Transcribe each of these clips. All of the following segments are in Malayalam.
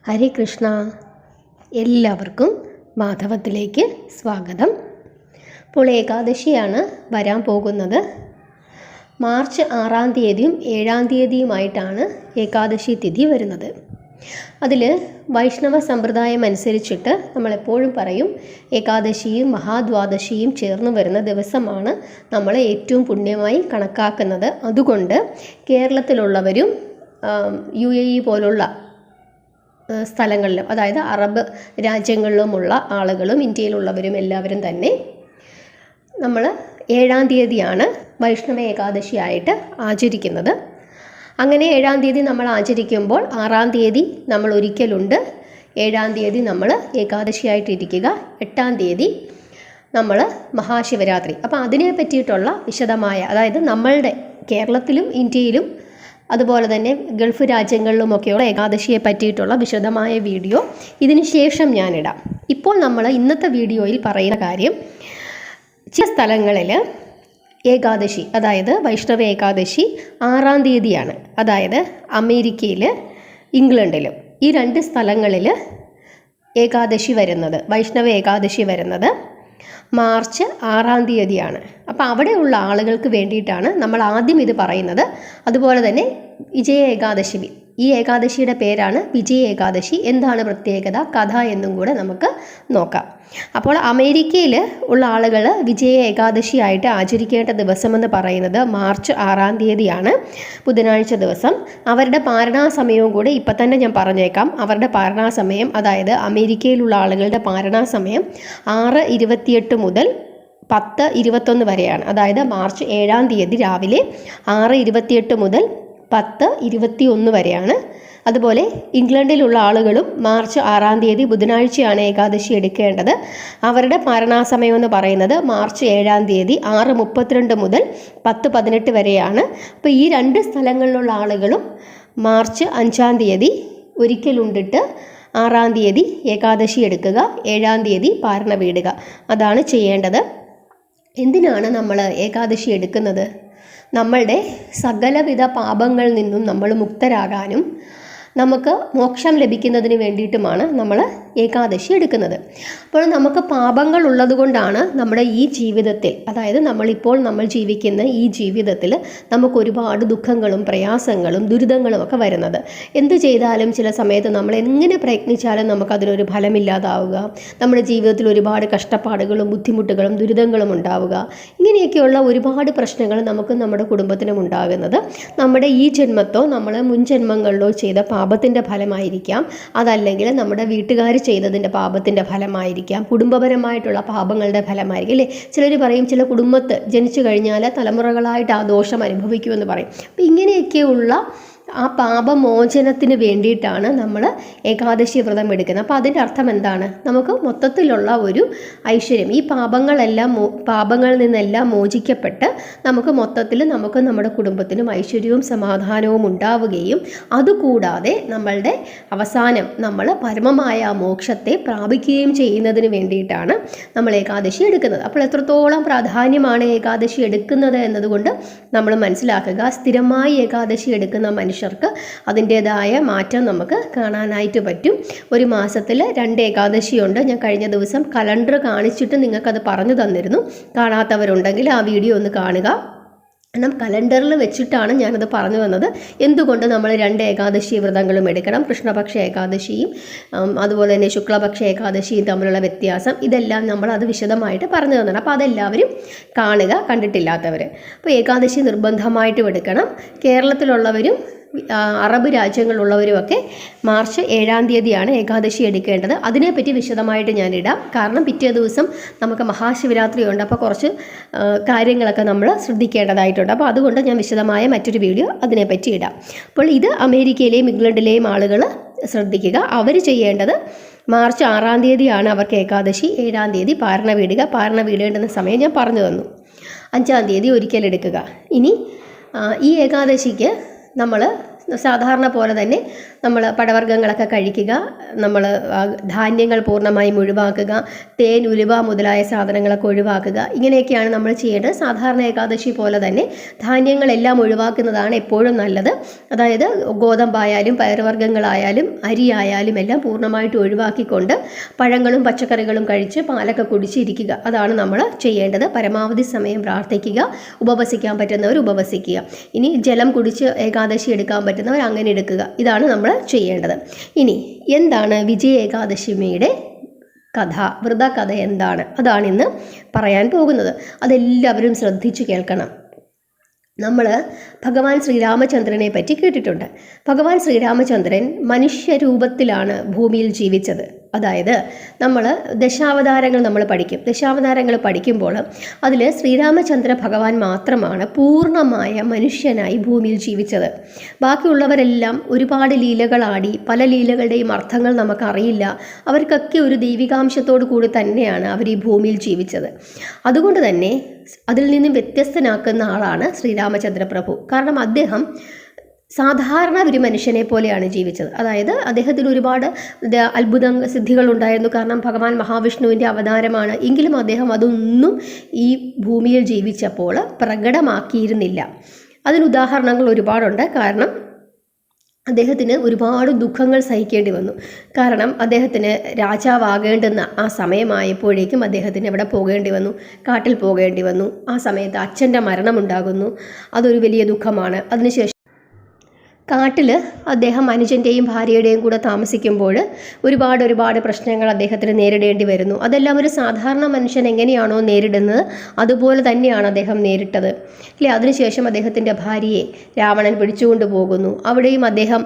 ഹരേ കൃഷ്ണ. എല്ലാവർക്കും മാധവത്തിലേക്ക് സ്വാഗതം. ഇപ്പോൾ ഏകാദശിയാണ് വരാൻ പോകുന്നത്. മാർച്ച് 6-ാം തീയതിയും 7-ാം തീയതിയുമായിട്ടാണ് ഏകാദശി തിഥി വരുന്നത്. അതിൽ വൈഷ്ണവ സമ്പ്രദായം അനുസരിച്ചിട്ട് നമ്മളെപ്പോഴും പറയും ഏകാദശിയും മഹാദ്വാദശിയും ചേർന്ന് വരുന്ന ദിവസമാണ് നമ്മൾ ഏറ്റവും പുണ്യമായി കണക്കാക്കുന്നത്. അതുകൊണ്ട് കേരളത്തിലുള്ളവരും UAE പോലുള്ള സ്ഥലങ്ങളിലും, അതായത് അറബ് രാജ്യങ്ങളിലുമുള്ള ആളുകളും ഇന്ത്യയിലുള്ളവരും എല്ലാവരും തന്നെ നമ്മൾ 7-ാം തീയതിയാണ് വൈഷ്ണവ ഏകാദശിയായിട്ട് ആചരിക്കുന്നത്. അങ്ങനെ 7-ാം തീയതി നമ്മൾ ആചരിക്കുമ്പോൾ 6-ാം തീയതി നമ്മൾ ഒരിക്കലുണ്ട്, 7-ാം തീയതി നമ്മൾ ഏകാദശിയായിട്ടിരിക്കുക, 8-ാം തീയതി നമ്മൾ മഹാശിവരാത്രി. അപ്പോൾ അതിനെ പറ്റിയിട്ടുള്ള വിശദമായ, അതായത് നമ്മളുടെ കേരളത്തിലും ഇന്ത്യയിലും അതുപോലെ തന്നെ ഗൾഫ് രാജ്യങ്ങളിലുമൊക്കെയുള്ള ഏകാദശിയെ പറ്റിയിട്ടുള്ള വിശദമായ വീഡിയോ ഇതിന് ശേഷം ഞാനിടാം. ഇപ്പോൾ നമ്മൾ ഇന്നത്തെ വീഡിയോയിൽ പറയുന്ന കാര്യം, ചില സ്ഥലങ്ങളിൽ ഏകാദശി, അതായത് വൈഷ്ണവ ഏകാദശി 6-ാം തീയതിയാണ്. അതായത് അമേരിക്കയിൽ, ഇംഗ്ലണ്ടിലും ഈ 2 സ്ഥലങ്ങളിൽ ഏകാദശി വരുന്നത്, വൈഷ്ണവ ഏകാദശി വരുന്നത് മാർച്ച് 6-ാം തീയതിയാണ്. അപ്പോൾ അവിടെയുള്ള ആളുകൾക്ക് വേണ്ടിയിട്ടാണ് നമ്മൾ ആദ്യം ഇത് പറയുന്നത്. അതുപോലെ തന്നെ വിജയ ഏകാദശി, ഈ ഏകാദശിയുടെ പേരാണ് വിജയ ഏകാദശി. എന്താണ് പ്രത്യേകത, കഥ എന്നും കൂടെ നമുക്ക് നോക്കാം. അപ്പോൾ അമേരിക്കയിൽ ഉള്ള ആളുകൾ വിജയ ഏകാദശിയായിട്ട് ആചരിക്കേണ്ട ദിവസമെന്ന് പറയുന്നത് മാർച്ച് 6-ാം തീയതിയാണ്, ബുധനാഴ്ച ദിവസം. അവരുടെ പാരണാ സമയവും കൂടെ ഇപ്പം തന്നെ ഞാൻ പറഞ്ഞേക്കാം. അവരുടെ പാരണാ സമയം, അതായത് അമേരിക്കയിലുള്ള ആളുകളുടെ പാരണാ സമയം 6:28 മുതൽ 10:21 വരെയാണ്. അതായത് മാർച്ച് 7-ാം തീയതി രാവിലെ 6:28 മുതൽ 10:21 വരെയാണ്. അതുപോലെ ഇംഗ്ലണ്ടിലുള്ള ആളുകളും മാർച്ച് 6-ാം തീയതി ബുധനാഴ്ചയാണ് ഏകാദശി എടുക്കേണ്ടത്. അവരുടെ പാരണാസമയം എന്ന് പറയുന്നത് മാർച്ച് 7-ാം തീയതി 6:32 മുതൽ 10:18 വരെയാണ്. അപ്പോൾ ഈ 2 സ്ഥലങ്ങളിലുള്ള ആളുകളും മാർച്ച് 5-ാം തീയതി ഒരിക്കലുണ്ടിട്ട് 6-ാം തീയതി ഏകാദശി എടുക്കുക, 7-ാം തീയതി പാരണ വീടുക. അതാണ് ചെയ്യേണ്ടത്. എന്തിനാണ് നമ്മൾ ഏകാദശി എടുക്കുന്നത്? നമ്മളുടെ സകലവിധ പാപങ്ങളിൽ നിന്നും നമ്മൾ മുക്തരാകാനും നമുക്ക് മോക്ഷം ലഭിക്കുന്നതിന് വേണ്ടിയിട്ടുമാണ് നമ്മൾ ഏകാദശി എടുക്കുന്നത്. അപ്പോൾ നമുക്ക് പാപങ്ങൾ ഉള്ളത് കൊണ്ടാണ് നമ്മുടെ ഈ ജീവിതത്തിൽ, അതായത് നമ്മൾ ജീവിക്കുന്ന ഈ ജീവിതത്തിൽ നമുക്ക് ഒരുപാട് ദുഃഖങ്ങളും പ്രയാസങ്ങളും ദുരിതങ്ങളും ഒക്കെ വരുന്നത്. എന്ത് ചെയ്താലും ചില സമയത്ത് നമ്മൾ എങ്ങനെ പ്രയത്നിച്ചാലും നമുക്കതിനൊരു ഫലമില്ലാതാവുക, നമ്മുടെ ജീവിതത്തിൽ ഒരുപാട് കഷ്ടപ്പാടുകളും ബുദ്ധിമുട്ടുകളും ദുരിതങ്ങളും ഉണ്ടാവുക. ഇങ്ങനെയൊക്കെയുള്ള ഒരുപാട് പ്രശ്നങ്ങൾ നമുക്കും നമ്മുടെ കുടുംബത്തിനും ഉണ്ടാകുന്നത് നമ്മുടെ ഈ ജന്മത്തോ നമ്മൾ മുൻ ജന്മങ്ങളിലോ ചെയ്ത പാപത്തിൻ്റെ ഫലമായിരിക്കാം, അതല്ലെങ്കിൽ നമ്മുടെ വീട്ടുകാർ ചെയ്തതിൻ്റെ പാപത്തിൻ്റെ ഫലമായിരിക്കാം, കുടുംബപരമായിട്ടുള്ള പാപങ്ങളുടെ ഫലമായിരിക്കും, അല്ലേ? ചിലർ പറയും ചില കുടുംബത്ത് ജനിച്ചു കഴിഞ്ഞാൽ തലമുറകളായിട്ട് ആ ദോഷം അനുഭവിക്കുമെന്ന് പറയും. അപ്പം ഇങ്ങനെയൊക്കെയുള്ള ആ പാപമോചനത്തിന് വേണ്ടിയിട്ടാണ് നമ്മൾ ഏകാദശി വ്രതം എടുക്കുന്നത്. അപ്പോൾ അതിൻ്റെ അർത്ഥം എന്താണ്? നമുക്ക് മൊത്തത്തിലുള്ള ഒരു ഐശ്വര്യം, ഈ പാപങ്ങളിൽ നിന്നെല്ലാം മോചിക്കപ്പെട്ട് നമുക്ക് മൊത്തത്തിൽ നമുക്ക് നമ്മുടെ കുടുംബത്തിനും ഐശ്വര്യവും സമാധാനവും ഉണ്ടാവുകയും അതുകൂടാതെ നമ്മളുടെ അവസാനം നമ്മൾ പരമമായ മോക്ഷത്തെ പ്രാപിക്കുകയും ചെയ്യുന്നതിന് വേണ്ടിയിട്ടാണ് നമ്മൾ ഏകാദശി എടുക്കുന്നത്. അപ്പോൾ എത്രത്തോളം പ്രാധാന്യമാണ് ഏകാദശി എടുക്കുന്നത് എന്നതുകൊണ്ട് നമ്മൾ മനസ്സിലാക്കുക. സ്ഥിരമായി ഏകാദശി എടുക്കുന്ന മനുഷ്യർക്ക് അതിൻ്റേതായ മാറ്റം നമുക്ക് കാണാനായിട്ട് പറ്റും. ഒരു മാസത്തിൽ 2 ഏകാദശിയുണ്ട്. ഞാൻ കഴിഞ്ഞ ദിവസം കലണ്ടർ കാണിച്ചിട്ട് നിങ്ങൾക്കത് പറഞ്ഞു തന്നിരുന്നു. കാണാത്തവരുണ്ടെങ്കിൽ ആ വീഡിയോ ഒന്ന് കാണുക. കാരണം കലണ്ടറിൽ വെച്ചിട്ടാണ് ഞാനത് പറഞ്ഞു വന്നത്. എന്തുകൊണ്ട് നമ്മൾ 2 ഏകാദശി വ്രതങ്ങളും എടുക്കണം, കൃഷ്ണപക്ഷ ഏകാദശിയും അതുപോലെ തന്നെ ശുക്ലപക്ഷ ഏകാദശിയും തമ്മിലുള്ള വ്യത്യാസം, ഇതെല്ലാം നമ്മൾ അത് വിശദമായിട്ട് പറഞ്ഞു തന്നതാണ്. അപ്പോൾ അതെല്ലാവരും കാണുക, കണ്ടിട്ടില്ലാത്തവർ. അപ്പോൾ ഏകാദശി നിർബന്ധമായിട്ടും എടുക്കണം. കേരളത്തിലുള്ളവരും അറബ് രാജ്യങ്ങളിലുള്ളവരുമൊക്കെ മാർച്ച് 7-ാം തീയതിയാണ് ഏകാദശി എടുക്കേണ്ടത്. അതിനെപ്പറ്റി വിശദമായിട്ട് ഞാനിടാം. കാരണം പിറ്റേ ദിവസം നമുക്ക് മഹാശിവരാത്രി ഉണ്ട്. അപ്പോൾ കുറച്ച് കാര്യങ്ങളൊക്കെ നമ്മൾ ശ്രദ്ധിക്കേണ്ടതായിട്ടുണ്ട്. അപ്പോൾ അതുകൊണ്ട് ഞാൻ വിശദമായ മറ്റൊരു വീഡിയോ അതിനെപ്പറ്റി ഇടാം. അപ്പോൾ ഇത് അമേരിക്കയിലെയും ഇംഗ്ലണ്ടിലെയും ആളുകൾ ശ്രദ്ധിക്കുക. അവർ ചെയ്യേണ്ടത് മാർച്ച് 6-ാം തീയതിയാണ് അവർക്ക് ഏകാദശി, 7-ാം തീയതി പാരണ വീടുക. പാരണ വീടേണ്ടുന്ന സമയം ഞാൻ പറഞ്ഞു തന്നു. 5-ാം തീയതി ഒരിക്കലെടുക്കുക. ഇനി ഈ ഏകാദശിക്ക് നമ്മൾ സാധാരണ പോലെ തന്നെ നമ്മൾ പഴവർഗ്ഗങ്ങളൊക്കെ കഴിക്കുക, നമ്മൾ ധാന്യങ്ങൾ പൂർണ്ണമായും ഒഴിവാക്കുക, തേൻ, ഉലുവ മുതലായ സാധനങ്ങളൊക്കെ ഒഴിവാക്കുക. ഇങ്ങനെയൊക്കെയാണ് നമ്മൾ ചെയ്യേണ്ടത്. സാധാരണ ഏകാദശി പോലെ തന്നെ ധാന്യങ്ങളെല്ലാം ഒഴിവാക്കുന്നതാണ് എപ്പോഴും നല്ലത്. അതായത് ഗോതമ്പായാലും പയറുവർഗ്ഗങ്ങളായാലും അരിയായാലും എല്ലാം പൂർണ്ണമായിട്ട് ഒഴിവാക്കിക്കൊണ്ട് പഴങ്ങളും പച്ചക്കറികളും കഴിച്ച് പാലൊക്കെ കുടിച്ചിരിക്കുക. അതാണ് നമ്മൾ ചെയ്യേണ്ടത്. പരമാവധി സമയം പ്രാർത്ഥിക്കുക. ഉപവസിക്കാൻ പറ്റുന്നവർ ഉപവസിക്കുക. ഇനി ജലം കുടിച്ച് ഏകാദശി എടുക്കാൻ പറ്റുന്നവർ അങ്ങനെ എടുക്കുക. ഇതാണ് നമ്മൾ ചെയ്യേണ്ടത്. ഇനി എന്താണ് വിജയ ഏകാദശിയുടെ കഥ, വ്രതകഥ എന്താണ്? അതാണ് ഇന്ന് പറയാൻ പോകുന്നത്. അതെല്ലാവരും ശ്രദ്ധിച്ചു കേൾക്കണം. നമ്മൾ ഭഗവാൻ ശ്രീരാമചന്ദ്രനെ പറ്റി കേട്ടിട്ടുണ്ട്. ഭഗവാൻ ശ്രീരാമചന്ദ്രൻ മനുഷ്യരൂപത്തിലാണ് ഭൂമിയിൽ ജീവിച്ചത്. അതായത് നമ്മൾ ദശാവതാരങ്ങൾ നമ്മൾ പഠിക്കും. ദശാവതാരങ്ങൾ പഠിക്കുമ്പോൾ അതിൽ ശ്രീരാമചന്ദ്ര ഭഗവാൻ മാത്രമാണ് പൂർണ്ണമായ മനുഷ്യനായി ഭൂമിയിൽ ജീവിച്ചത്. ബാക്കിയുള്ളവരെല്ലാം ഒരുപാട് ലീലകളാടി, പല ലീലകളുടെയും അർത്ഥങ്ങൾ നമുക്കറിയില്ല. അവർക്കൊക്കെ ഒരു ദൈവികാംശത്തോടു കൂടി തന്നെയാണ് അവർ ഈ ഭൂമിയിൽ ജീവിച്ചത്. അതുകൊണ്ട് തന്നെ അതിൽ നിന്നും വ്യത്യസ്തനാക്കുന്ന ആളാണ് ശ്രീരാമചന്ദ്ര പ്രഭു. കാരണം അദ്ദേഹം സാധാരണ ഒരു മനുഷ്യനെ പോലെയാണ് ജീവിച്ചത്. അതായത് അദ്ദേഹത്തിന് ഒരുപാട് അത്ഭുത സിദ്ധികളുണ്ടായിരുന്നു. കാരണം ഭഗവാൻ മഹാവിഷ്ണുവിൻ്റെ അവതാരമാണ്. എങ്കിലും അദ്ദേഹം അതൊന്നും ഈ ഭൂമിയിൽ ജീവിച്ചപ്പോൾ പ്രകടമാക്കിയിരുന്നില്ല. അതിന് ഉദാഹരണങ്ങൾ ഒരുപാടുണ്ട്. കാരണം അദ്ദേഹത്തിന് ഒരുപാട് ദുഃഖങ്ങൾ സഹിക്കേണ്ടി വന്നു. കാരണം അദ്ദേഹത്തിന് രാജാവാകേണ്ടുന്ന ആ സമയമായപ്പോഴേക്കും അദ്ദേഹത്തിന് എവിടെ പോകേണ്ടി വന്നു? കാട്ടിൽ പോകേണ്ടി വന്നു. ആ സമയത്ത് അച്ഛൻ്റെ മരണമുണ്ടാകുന്നു. അതൊരു വലിയ ദുഃഖമാണ്. അതിനുശേഷം കാട്ടിൽ അദ്ദേഹം അനുജൻ്റെയും ഭാര്യയുടെയും കൂടെ താമസിക്കുമ്പോൾ ഒരുപാട് പ്രശ്നങ്ങൾ അദ്ദേഹത്തിന് നേരിടേണ്ടി വരുന്നു. അതെല്ലാം ഒരു സാധാരണ മനുഷ്യൻ എങ്ങനെയാണോ നേരിടുന്നത് അതുപോലെ തന്നെയാണ് അദ്ദേഹം നേരിട്ടത്, അല്ലേ? അതിനുശേഷം അദ്ദേഹത്തിൻ്റെ ഭാര്യയെ രാവണൻ പിടിച്ചുകൊണ്ട് പോകുന്നു. അവിടെയും അദ്ദേഹം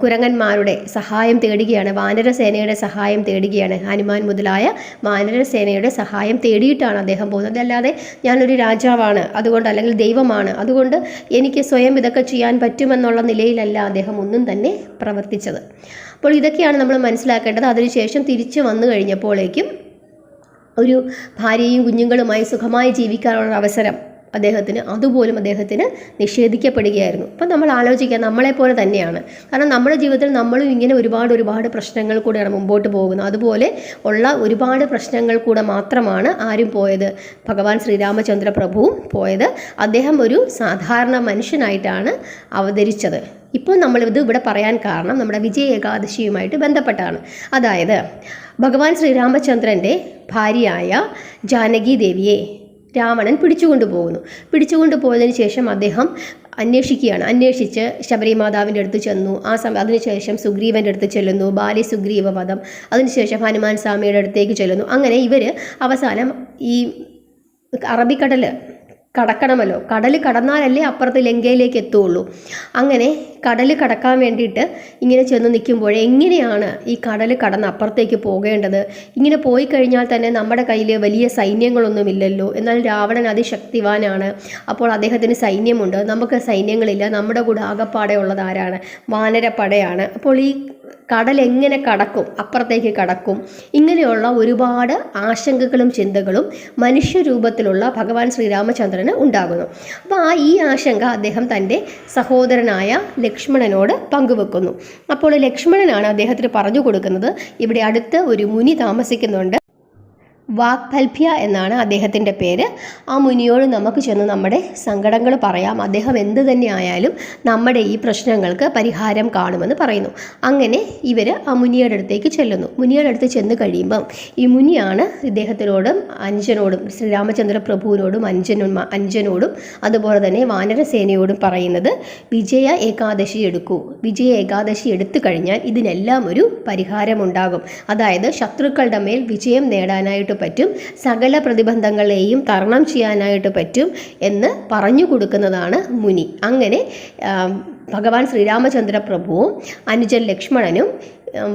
കുരങ്ങന്മാരുടെ സഹായം തേടുകയാണ്, വാനരസേനയുടെ സഹായം തേടുകയാണ്. ഹനുമാൻ മുതലായ വാനരസേനയുടെ സഹായം തേടിയിട്ടാണ് അദ്ദേഹം പോകുന്നത്. അല്ലാതെ ഞാനൊരു രാജാവാണ് അതുകൊണ്ട്, അല്ലെങ്കിൽ ദൈവമാണ് അതുകൊണ്ട് എനിക്ക് സ്വയം ഇതൊക്കെ ചെയ്യാൻ പറ്റുമെന്നുള്ള നിലയിലല്ല അദ്ദേഹം ഒന്നും തന്നെ പ്രവർത്തിച്ചത്. അപ്പോൾ ഇതൊക്കെയാണ് നമ്മൾ മനസ്സിലാക്കേണ്ടത്. അതിനുശേഷം തിരിച്ചു വന്നു കഴിഞ്ഞപ്പോഴേക്കും ഒരു ഭാര്യയും കുഞ്ഞുങ്ങളുമായി സുഖമായി ജീവിക്കാനുള്ള അവസരം അതുപോലും അദ്ദേഹത്തിന് നിഷേധിക്കപ്പെടുകയായിരുന്നു. അപ്പം നമ്മൾ ആലോചിക്കുക, നമ്മളെപ്പോലെ തന്നെയാണ്. കാരണം നമ്മുടെ ജീവിതത്തിൽ നമ്മളും ഇങ്ങനെ ഒരുപാട് പ്രശ്നങ്ങൾ കൂടെയാണ് മുമ്പോട്ട് പോകുന്നത്. അതുപോലെ ഉള്ള ഒരുപാട് പ്രശ്നങ്ങൾ കൂടെ മാത്രമാണ് ആരും പോയത്? ഭഗവാൻ ശ്രീരാമചന്ദ്ര പ്രഭുവും പോയത്. അദ്ദേഹം ഒരു സാധാരണ മനുഷ്യനായിട്ടാണ് അവതരിച്ചത്. ഇപ്പോൾ നമ്മളിത് ഇവിടെ പറയാൻ കാരണം നമ്മുടെ വിജയ ഏകാദശിയുമായിട്ട് ബന്ധപ്പെട്ടാണ്. അതായത് ഭഗവാൻ ശ്രീരാമചന്ദ്രൻ്റെ ഭാര്യയായ ജാനകി ദേവിയെ രാവണൻ പിടിച്ചുകൊണ്ടു പോയതിന് ശേഷം അദ്ദേഹം അന്വേഷിച്ച് ശബരിമാതാവിൻ്റെ അടുത്ത് ചെന്നു. അതിനുശേഷം സുഗ്രീവൻ്റെ അടുത്ത് ചെല്ലുന്നു, ബാലി സുഗ്രീവ വധം. അതിനുശേഷം ഹനുമാൻ സ്വാമിയുടെ അടുത്തേക്ക് ചെല്ലുന്നു. അങ്ങനെ ഇവർ അവസാനം ഈ അറബിക്കടൽ കടക്കണമല്ലോ. കടൽ കടന്നാലല്ലേ അപ്പുറത്ത് ലങ്കയിലേക്ക് എത്തുകയുള്ളൂ. അങ്ങനെ കടൽ കടക്കാൻ വേണ്ടിയിട്ട് ഇങ്ങനെ ചെന്ന് നിൽക്കുമ്പോൾ എങ്ങനെയാണ് ഈ കടൽ കടന്ന് അപ്പുറത്തേക്ക് പോകേണ്ടത്? ഇങ്ങനെ പോയി കഴിഞ്ഞാൽ തന്നെ നമ്മുടെ കയ്യിൽ വലിയ സൈന്യങ്ങളൊന്നുമില്ലല്ലോ. എന്നാൽ രാവണൻ അതിശക്തിവാനാണ്. അപ്പോൾ അദ്ദേഹത്തിന് സൈന്യമുണ്ട്, നമുക്ക് സൈന്യങ്ങളില്ല. നമ്മുടെ കൂടെ ആകപ്പാടെ ഉള്ളത് ആരാണ്? വാനരപ്പടയാണ്. അപ്പോൾ ഈ കടൽ എങ്ങനെ കടക്കും, അപ്പുറത്തേക്ക് കടക്കും? ഇങ്ങനെയുള്ള ഒരുപാട് ആശങ്കകളും ചിന്തകളും മനുഷ്യരൂപത്തിലുള്ള ഭഗവാൻ ശ്രീരാമചന്ദ്രന് ഉണ്ടാകുന്നു. അപ്പോൾ ഈ ആശങ്ക അദ്ദേഹം തൻ്റെ സഹോദരനായ ലക്ഷ്മണനോട് പങ്കുവെക്കുന്നു. അപ്പോൾ ലക്ഷ്മണനാണ് അദ്ദേഹത്തിന് പറഞ്ഞു കൊടുക്കുന്നത്, ഇവിടെ അടുത്ത് ഒരു മുനി താമസിക്കുന്നുണ്ട്, വാഗ്ഭൽഭ്യ എന്നാണ് അദ്ദേഹത്തിൻ്റെ പേര്. ആ മുനിയോട് നമുക്ക് ചെന്ന് നമ്മുടെ സങ്കടങ്ങൾ പറയാം. അദ്ദേഹം എന്ത് തന്നെ ആയാലും നമ്മുടെ ഈ പ്രശ്നങ്ങൾക്ക് പരിഹാരം കാണുമെന്ന് പറയുന്നു. അങ്ങനെ ഇവർ ആ മുനിയുടെ അടുത്തേക്ക് ചെല്ലുന്നു. മുനിയുടെ അടുത്ത് ചെന്ന് കഴിയുമ്പം ഈ മുനിയാണ് ഇദ്ദേഹത്തിനോടും അനുജനോടും, ശ്രീരാമചന്ദ്ര പ്രഭുവിനോടും അനുജനോടും അതുപോലെ തന്നെ വാനരസേനയോടും പറയുന്നത്, വിജയ ഏകാദശി എടുക്കൂ. വിജയ ഏകാദശി എടുത്തു കഴിഞ്ഞാൽ ഇതിനെല്ലാം ഒരു പരിഹാരമുണ്ടാകും. അതായത് ശത്രുക്കളുടെ മേൽ വിജയം നേടാനായിട്ട് പറ്റും, സകല പ്രതിബന്ധങ്ങളെയും തരണം ചെയ്യാനായിട്ട് പറ്റും എന്ന് പറഞ്ഞു കൊടുക്കുന്നതാണ് മുനി. അങ്ങനെ ഭഗവാൻ ശ്രീരാമചന്ദ്ര പ്രഭുവും അനുജൻ ലക്ഷ്മണനും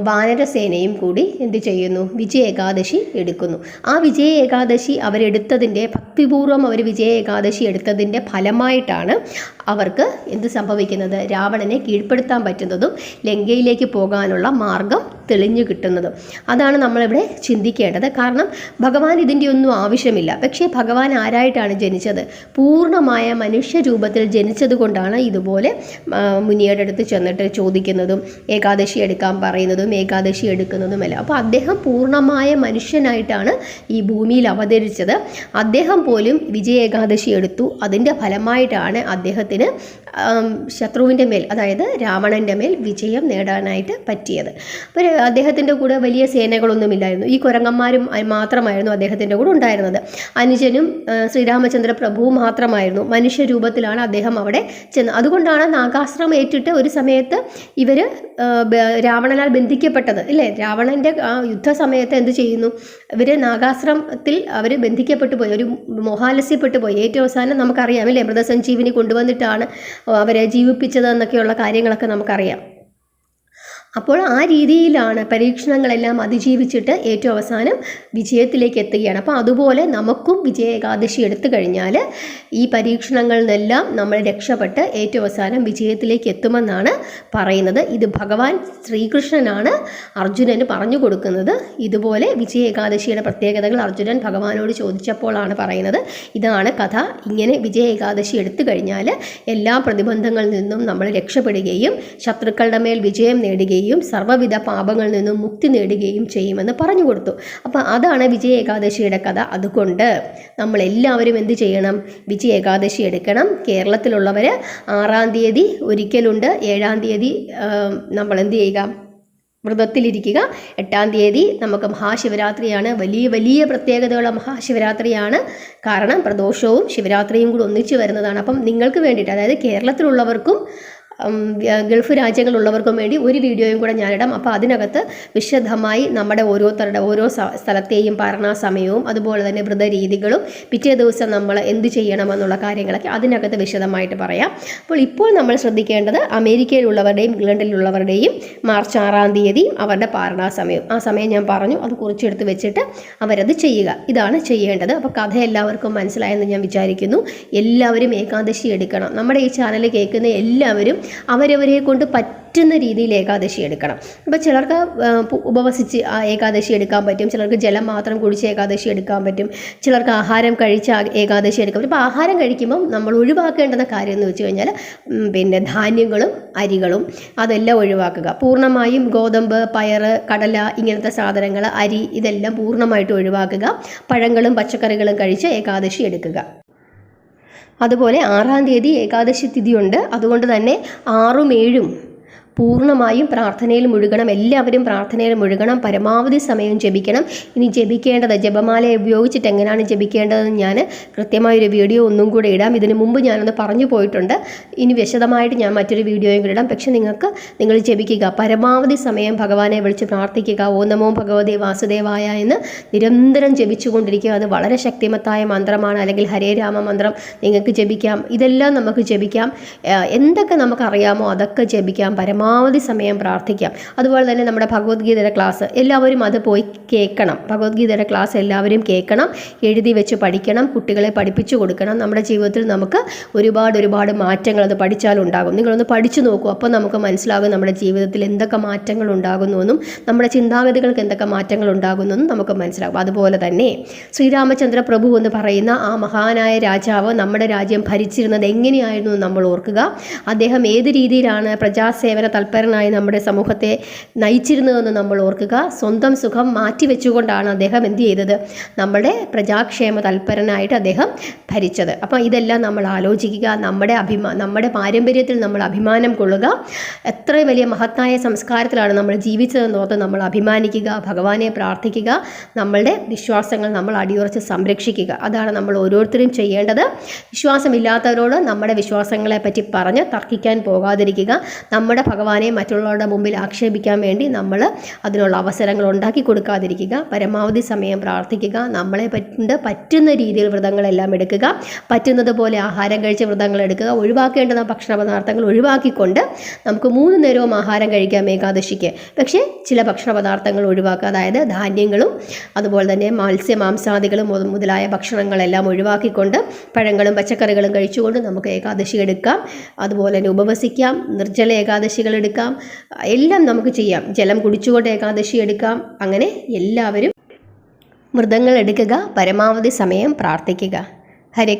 വാനരസേനയും കൂടി എന്ത് ചെയ്യുന്നു? വിജയ ഏകാദശി എടുക്കുന്നു. ആ വിജയ ഏകാദശി അവരെടുത്തതിൻ്റെ, ഭക്തിപൂർവ്വം അവർ വിജയ ഏകാദശി എടുത്തതിൻ്റെ ഫലമായിട്ടാണ് അവർക്ക് എന്ത് സംഭവിക്കുന്നത്? രാവണനെ കീഴ്പ്പെടുത്താൻ പറ്റുന്നതും ലങ്കയിലേക്ക് പോകാനുള്ള മാർഗം തെളിഞ്ഞു കിട്ടുന്നത്. അതാണ് നമ്മളിവിടെ ചിന്തിക്കേണ്ടത്. കാരണം ഭഗവാൻ ഇതിൻ്റെ ഒന്നും ആവശ്യമില്ല. പക്ഷേ ഭഗവാൻ ആരായിട്ടാണ് ജനിച്ചത്? പൂർണ്ണമായ മനുഷ്യരൂപത്തിൽ ജനിച്ചത് കൊണ്ടാണ് ഇതുപോലെ മുനിയുടെ അടുത്ത് ചെന്നിട്ട് ചോദിക്കുന്നതും ഏകാദശി എടുക്കാൻ പറയുന്നതും ഏകാദശി എടുക്കുന്നതുമല്ല. അപ്പോൾ അദ്ദേഹം പൂർണ്ണമായ മനുഷ്യനായിട്ടാണ് ഈ ഭൂമിയിൽ അവതരിച്ചത്. അദ്ദേഹം പോലും വിജയ ഏകാദശി എടുത്തു. അതിൻ്റെ ഫലമായിട്ടാണ് അദ്ദേഹത്തിന് ശത്രുവിൻ്റെ മേൽ, അതായത് രാവണൻ്റെ മേൽ വിജയം നേടാനായിട്ട് പറ്റിയത്. അപ്പോൾ അദ്ദേഹത്തിൻ്റെ കൂടെ വലിയ സേനകളൊന്നുമില്ലായിരുന്നു. ഈ കുരങ്ങന്മാരും മാത്രമായിരുന്നു അദ്ദേഹത്തിൻ്റെ കൂടെ ഉണ്ടായിരുന്നത്. അനുജനും ശ്രീരാമചന്ദ്ര പ്രഭുവും മാത്രമായിരുന്നു. മനുഷ്യരൂപത്തിലാണ് അദ്ദേഹം അവിടെ ചെന്ന്. അതുകൊണ്ടാണ് നാഗാസ്ത്രം ഏറ്റിട്ട് ഒരു സമയത്ത് ഇവർ രാവണനാൽ ബന്ധിക്കപ്പെട്ടത് അല്ലേ? രാവണൻ്റെ ആ യുദ്ധസമയത്ത് എന്ത് ചെയ്യുന്നു? ഇവർ നാഗാസ്ത്രത്തിൽ അവർ ബന്ധിക്കപ്പെട്ടു പോയി, ഒരു മോഹാലസ്യപ്പെട്ടു പോയി. ഏറ്റവും അവസാനം നമുക്കറിയാം അല്ലേ, മൃതസഞ്ജീവിനി കൊണ്ടുവന്നിട്ടാണ് അവരെ ജീവിപ്പിച്ചതെന്നൊക്കെയുള്ള കാര്യങ്ങളൊക്കെ നമുക്കറിയാം. അപ്പോൾ ആ രീതിയിലാണ് പരീക്ഷണങ്ങളെല്ലാം അതിജീവിച്ചിട്ട് ഏറ്റവും അവസാനം വിജയത്തിലേക്ക് എത്തുകയാണ്. അപ്പോൾ അതുപോലെ നമുക്കും വിജയ ഏകാദശി എടുത്തു കഴിഞ്ഞാൽ ഈ പരീക്ഷണങ്ങളിൽ നിന്നെല്ലാം നമ്മൾ രക്ഷപ്പെട്ട് ഏറ്റവും അവസാനം വിജയത്തിലേക്ക് എത്തുമെന്നാണ് പറയുന്നത്. ഇത് ഭഗവാൻ ശ്രീകൃഷ്ണനാണ് അർജുനന് പറഞ്ഞു കൊടുക്കുന്നത്. ഇതുപോലെ വിജയ ഏകാദശിയുടെ പ്രത്യേകതകൾ അർജുനൻ ഭഗവാനോട് ചോദിച്ചപ്പോഴാണ് പറയുന്നത്. ഇതാണ് കഥ. ഇങ്ങനെ വിജയ ഏകാദശി എടുത്തു കഴിഞ്ഞാൽ എല്ലാ പ്രതിബന്ധങ്ങളിൽ നിന്നും നമ്മൾ രക്ഷപ്പെടുകയും ശത്രുക്കളുടെ മേൽ വിജയം നേടുകയും സർവ്വവിധ പാപങ്ങളിൽ നിന്നും മുക്തി നേടുകയും ചെയ്യുമെന്ന് പറഞ്ഞു കൊടുത്തു. അപ്പോൾ അതാണ് വിജയ ഏകാദശിയുടെ കഥ. അതുകൊണ്ട് നമ്മളെല്ലാവരും എന്ത് ചെയ്യണം? വിജയ ഏകാദശി എടുക്കണം. കേരളത്തിലുള്ളവർ 6-ാം തീയതി ഒരിക്കലുണ്ട്, 7-ാം തീയതി നമ്മൾ എന്ത് ചെയ്യുക? വ്രതത്തിലിരിക്കുക. 8-ാം തീയതി നമുക്ക് മഹാശിവരാത്രിയാണ്. വലിയ വലിയ പ്രത്യേകതയുള്ള മഹാശിവരാത്രിയാണ്. കാരണം പ്രദോഷവും ശിവരാത്രിയും കൂടി ഒന്നിച്ച് വരുന്നതാണ്. അപ്പം നിങ്ങൾക്ക് വേണ്ടിയിട്ട്, അതായത് കേരളത്തിലുള്ളവർക്കും ഗൾഫ് രാജ്യങ്ങളുള്ളവർക്കും വേണ്ടി ഒരു വീഡിയോയും കൂടെ ഞാനിടാം. അപ്പോൾ അതിനകത്ത് വിശദമായി നമ്മുടെ ഓരോരുത്തരുടെ ഓരോ സ്ഥലത്തെയും പാരണ സമയവും അതുപോലെ തന്നെ വ്രതരീതികളും പിറ്റേ ദിവസം നമ്മൾ എന്ത് ചെയ്യണമെന്നുള്ള കാര്യങ്ങളൊക്കെ അതിനകത്ത് വിശദമായിട്ട് പറയാം. ഇപ്പോൾ നമ്മൾ ശ്രദ്ധിക്കേണ്ടത് അമേരിക്കയിലുള്ളവരുടെയും ഇംഗ്ലണ്ടിലുള്ളവരുടെയും മാർച്ച് 6-ാം തീയതി അവരുടെ പാരണ സമയവും. ആ സമയം ഞാൻ പറഞ്ഞു, അത് കുറിച്ചെടുത്ത് വെച്ചിട്ട് അവരത് ചെയ്യുക. ഇതാണ് ചെയ്യേണ്ടത്. അപ്പോൾ കഥ എല്ലാവർക്കും മനസ്സിലായെന്ന് ഞാൻ വിചാരിക്കുന്നു. എല്ലാവരും ഏകാദശി എടുക്കണം. നമ്മുടെ ഈ ചാനൽ കേൾക്കുന്ന എല്ലാവരും അവരവരെ കൊണ്ട് പറ്റുന്ന രീതിയിൽ ഏകാദശി എടുക്കണം. ഇപ്പോൾ ചിലർക്ക് ഉപവസിച്ച് ഏകാദശി എടുക്കാൻ പറ്റും, ചിലർക്ക് ജലം മാത്രം കുടിച്ച് ഏകാദശി എടുക്കാൻ പറ്റും, ചിലർക്ക് ആഹാരം കഴിച്ച് ഏകാദശി എടുക്കാൻ പറ്റും. അപ്പോൾ ആഹാരം കഴിക്കുമ്പം നമ്മൾ ഒഴിവാക്കേണ്ടുന്ന കാര്യം എന്ന് വെച്ച് കഴിഞ്ഞാൽ ധാന്യങ്ങളും അരികളും അതെല്ലാം ഒഴിവാക്കുക. പൂർണ്ണമായും ഗോതമ്പ്, പയർ, കടല ഇങ്ങനത്തെ സാധനങ്ങൾ, അരി ഇതെല്ലാം പൂർണ്ണമായിട്ട് ഒഴിവാക്കുക. പഴങ്ങളും പച്ചക്കറികളും കഴിച്ച് ഏകാദശി എടുക്കുക. അതുപോലെ 6-ാം തീയതി ഏകാദശി തിഥിയുണ്ട്. അതുകൊണ്ട് തന്നെ 6ഉം 7ഉം പൂർണ്ണമായും പ്രാർത്ഥനയിൽ മുഴുകണം. എല്ലാവരും പ്രാർത്ഥനയിൽ മുഴുകണം. പരമാവധി സമയം ജപിക്കണം. ഇനി ജപിക്കേണ്ടത് ജപമാല ഉപയോഗിച്ചിട്ട് എങ്ങനെയാണ് ജപിക്കേണ്ടതെന്ന് ഞാൻ കൃത്യമായൊരു വീഡിയോ ഒന്നും കൂടെ ഇടാം. ഇതിനു മുമ്പ് ഞാനൊന്ന് പറഞ്ഞു പോയിട്ടുണ്ട്. ഇനി വിശദമായിട്ട് ഞാൻ മറ്റൊരു വീഡിയോയും കൂടെ ഇടാം. പക്ഷെ നിങ്ങൾ ജപിക്കുക. പരമാവധി സമയം ഭഗവാനെ വിളിച്ച് പ്രാർത്ഥിക്കുക. ഓം നമോ ഭഗവതേ വാസുദേവായ എന്ന് നിരന്തരം ജപിച്ചുകൊണ്ടിരിക്കുക. അത് വളരെ ശക്തിമത്തായ മന്ത്രമാണ്. അല്ലെങ്കിൽ ഹരേ രാമ മന്ത്രം നിങ്ങൾക്ക് ജപിക്കാം. ഇതെല്ലാം നമുക്ക് ജപിക്കാം. എന്തൊക്കെ നമുക്കറിയാമോ അതൊക്കെ ജപിക്കാം. പരമാവധി സമയം പ്രാർത്ഥിക്കാം. അതുപോലെ തന്നെ നമ്മുടെ ഭഗവത്ഗീതയുടെ ക്ലാസ് എല്ലാവരും അത് പോയി കേൾക്കണം. ഭഗവത്ഗീതയുടെ ക്ലാസ് എല്ലാവരും കേൾക്കണം, എഴുതി വെച്ച് പഠിക്കണം, കുട്ടികളെ പഠിപ്പിച്ചു കൊടുക്കണം. നമ്മുടെ ജീവിതത്തിൽ നമുക്ക് ഒരുപാട് മാറ്റങ്ങൾ അത് പഠിച്ചാലുണ്ടാകും. നിങ്ങളൊന്ന് പഠിച്ചു നോക്കൂ. അപ്പോൾ നമുക്ക് മനസ്സിലാകും നമ്മുടെ ജീവിതത്തിൽ എന്തൊക്കെ മാറ്റങ്ങൾ ഉണ്ടാകുന്നുവെന്നും നമ്മുടെ ചിന്താഗതികൾക്ക് എന്തൊക്കെ മാറ്റങ്ങൾ ഉണ്ടാകുന്നെന്നും നമുക്ക് മനസ്സിലാകും. അതുപോലെ തന്നെ ശ്രീരാമചന്ദ്ര പ്രഭു എന്ന് പറയുന്ന ആ മഹാനായ രാജാവ് നമ്മുടെ രാജ്യം ഭരിച്ചിരുന്നത് എങ്ങനെയായിരുന്നു നമ്മൾ ഓർക്കുക. അദ്ദേഹം ഏത് രീതിയിലാണ് പ്രജാസേവന തൽപരനായി നമ്മുടെ സമൂഹത്തെ നയിച്ചിരുന്നതെന്ന് നമ്മൾ ഓർക്കുക. സ്വന്തം സുഖം മാറ്റിവെച്ചുകൊണ്ടാണ് അദ്ദേഹം എന്ത് ചെയ്തത്? നമ്മുടെ പ്രജാക്ഷേമ തൽപരനായിട്ട് അദ്ദേഹം ഭരിച്ചത്. അപ്പോൾ ഇതെല്ലാം നമ്മൾ ആലോചിക്കുക. നമ്മുടെ പാരമ്പര്യത്തിൽ നമ്മൾ അഭിമാനം കൊള്ളുക. എത്ര വലിയ മഹത്തായ സംസ്കാരത്തിലാണ് നമ്മൾ ജീവിച്ചതെന്നോർത്ത് നമ്മൾ അഭിമാനിക്കുക. ഭഗവാനെ പ്രാർത്ഥിക്കുക. നമ്മളുടെ വിശ്വാസങ്ങൾ നമ്മൾ അടിയുറച്ച് സംരക്ഷിക്കുക. അതാണ് നമ്മൾ ഓരോരുത്തരും ചെയ്യേണ്ടത്. വിശ്വാസമില്ലാത്തവരോട് നമ്മുടെ വിശ്വാസങ്ങളെ പറ്റി പറഞ്ഞ് തർക്കിക്കാൻ പോകാതിരിക്കുക. നമ്മുടെ ഭഗവാനെ മറ്റുള്ളവരുടെ മുമ്പിൽ ആക്ഷേപിക്കാൻ വേണ്ടി നമ്മൾ അതിനുള്ള അവസരങ്ങൾ ഉണ്ടാക്കി കൊടുക്കാതിരിക്കുക. പരമാവധി സമയം പ്രാർത്ഥിക്കുക. നമ്മളെ പറ്റുന്ന രീതിയിൽ വ്രതങ്ങളെല്ലാം എടുക്കുക. പറ്റുന്നത് പോലെ ആഹാരം കഴിച്ച് വ്രതങ്ങൾ എടുക്കുക. ഒഴിവാക്കേണ്ടുന്ന ഭക്ഷണ പദാർത്ഥങ്ങൾ ഒഴിവാക്കിക്കൊണ്ട് നമുക്ക് 3 നേരവും ആഹാരം കഴിക്കാം ഏകാദശിക്ക്. പക്ഷേ ചില ഭക്ഷണ പദാർത്ഥങ്ങൾ ഒഴിവാക്കുക. അതായത് ധാന്യങ്ങളും അതുപോലെ തന്നെ മാംസാദികളും മുതലായ ഭക്ഷണങ്ങളെല്ലാം ഒഴിവാക്കിക്കൊണ്ട് പഴങ്ങളും പച്ചക്കറികളും കഴിച്ചുകൊണ്ട് നമുക്ക് ഏകാദശി എടുക്കാം. അതുപോലെ തന്നെ ഉപവസിക്കാം. നിർജ്ജല ഏകാദശികൾ ഏകാദശികൾ എടുക്കാം, എല്ലാം നമുക്ക് ചെയ്യാം. ജലം കുടിച്ചുകൊണ്ട് ഏകാദശി എടുക്കാം. അങ്ങനെ എല്ലാവരും വ്രതങ്ങൾ എടുക്കുക, പരമാവധി സമയം പ്രാർത്ഥിക്കുക. ഹരേ